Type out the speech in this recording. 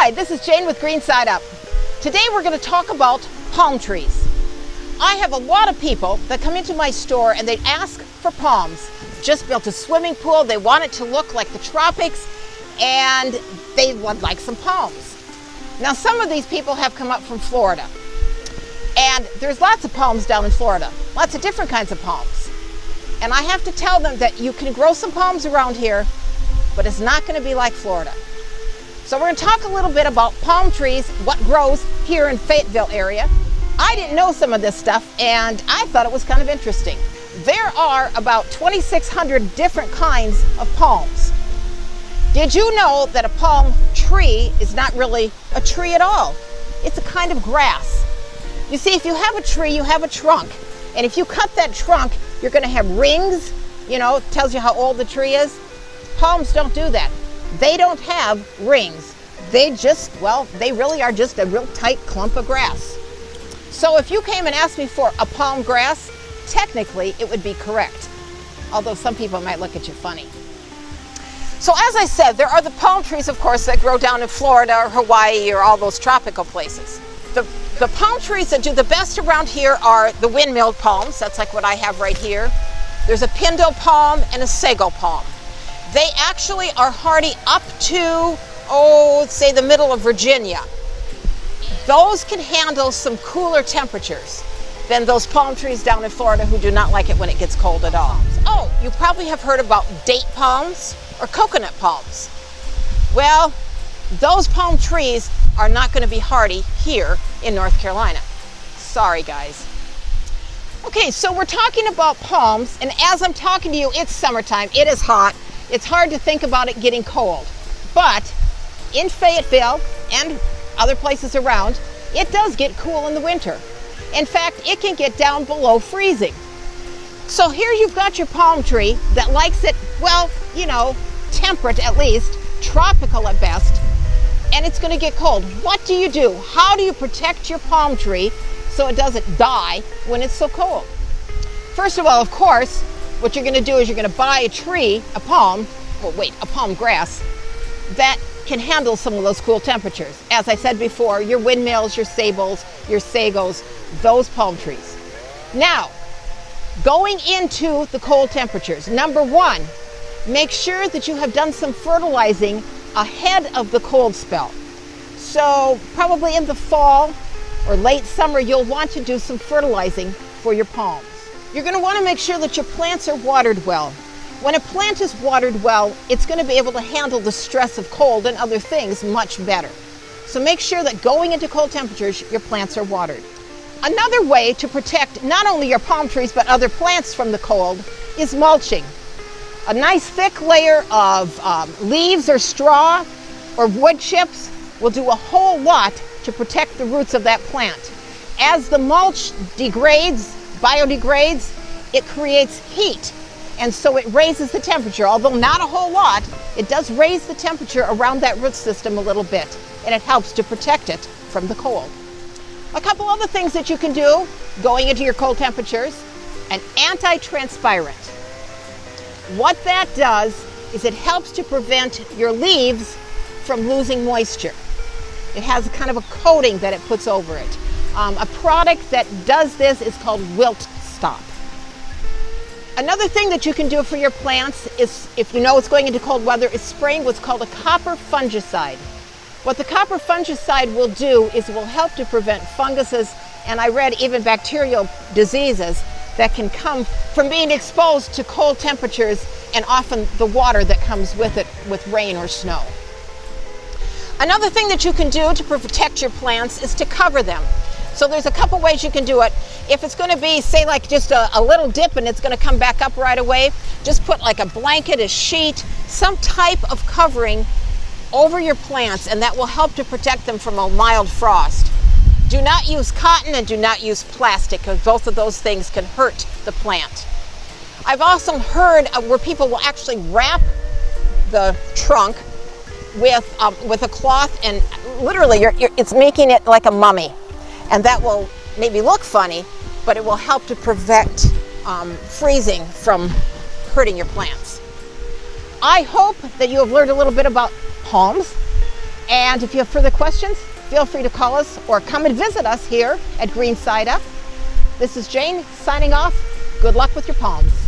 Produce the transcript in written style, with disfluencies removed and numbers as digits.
Hi, this is Jane with Green Side Up. Today we're going to talk about palm trees. I have a lot of people that come into my store and they ask for palms. Just built a swimming pool, they want it to look like the tropics, and they would like some palms. Now some of these people have come up from Florida, and there's lots of palms down in Florida, lots of different kinds of palms. And I have to tell them that you can grow some palms around here, but it's not going to be like Florida. So we're going to talk a little bit about palm trees, what grows here in Fayetteville area. I didn't know some of this stuff, and I thought it was kind of interesting. There are about 2,600 different kinds of palms. Did you know that a palm tree is not really a tree at all? It's a kind of grass. You see, if you have a tree, you have a trunk. And if you cut that trunk, you're going to have rings, tells you how old the tree is. Palms don't do that. They don't have rings. They really are just a real tight clump of grass. So if you came and asked me for a palm grass, technically it would be correct. Although some people might look at you funny. So as I said, there are the palm trees, of course, that grow down in Florida or Hawaii or all those tropical places. The palm trees that do the best around here are the windmill palms. That's like what I have right here. There's a pindle palm and a sago palm. They actually are hardy up to, say the middle of Virginia. Those can handle some cooler temperatures than those palm trees down in Florida who do not like it when it gets cold at all. Oh, you probably have heard about date palms or coconut palms. Well, those palm trees are not going to be hardy here in North Carolina. Sorry, guys. Okay, so we're talking about palms, and as I'm talking to you, it's summertime. It is hot. It's hard to think about it getting cold. But in Fayetteville and other places around, it does get cool in the winter. In fact, it can get down below freezing. So here you've got your palm tree that likes it, temperate at least, tropical at best, and it's going to get cold. What do you do? How do you protect your palm tree so it doesn't die when it's so cold? First of all, of course, what you're going to do is you're going to buy a palm grass that can handle some of those cool temperatures. As I said before, your windmills, your sables, your sagos, those palm trees. Now, going into the cold temperatures, number one, make sure that you have done some fertilizing ahead of the cold spell. So probably in the fall or late summer, you'll want to do some fertilizing for your palms. You're going to want to make sure that your plants are watered well. When a plant is watered well, it's going to be able to handle the stress of cold and other things much better. So make sure that going into cold temperatures, your plants are watered. Another way to protect not only your palm trees but other plants from the cold is mulching. A nice thick layer of leaves or straw or wood chips will do a whole lot to protect the roots of that plant. As the mulch biodegrades, it creates heat, and so it raises the temperature. Although not a whole lot, it does raise the temperature around that root system a little bit, and it helps to protect it from the cold. A couple other things that you can do going into your cold temperatures: an anti-transpirant. What that does is it helps to prevent your leaves from losing moisture. It has a kind of a coating that it puts over it. A product that does this is called Wilt Stop. Another thing that you can do for your plants is, if you know it's going into cold weather, is spraying what's called a copper fungicide. What the copper fungicide will do is it will help to prevent funguses, and I read even bacterial diseases that can come from being exposed to cold temperatures and often the water that comes with it with rain or snow. Another thing that you can do to protect your plants is to cover them. So there's a couple ways you can do it. If it's going to be, say, like just a little dip and it's going to come back up right away, just put like a blanket, a sheet, some type of covering over your plants, and that will help to protect them from a mild frost. Do not use cotton and do not use plastic, because both of those things can hurt the plant. I've also heard of where people will actually wrap the trunk with a cloth, and literally it's making it like a mummy. And that will maybe look funny, but it will help to prevent freezing from hurting your plants. I hope that you have learned a little bit about palms. And if you have further questions, feel free to call us or come and visit us here at Green Side Up. This is Jane signing off. Good luck with your palms.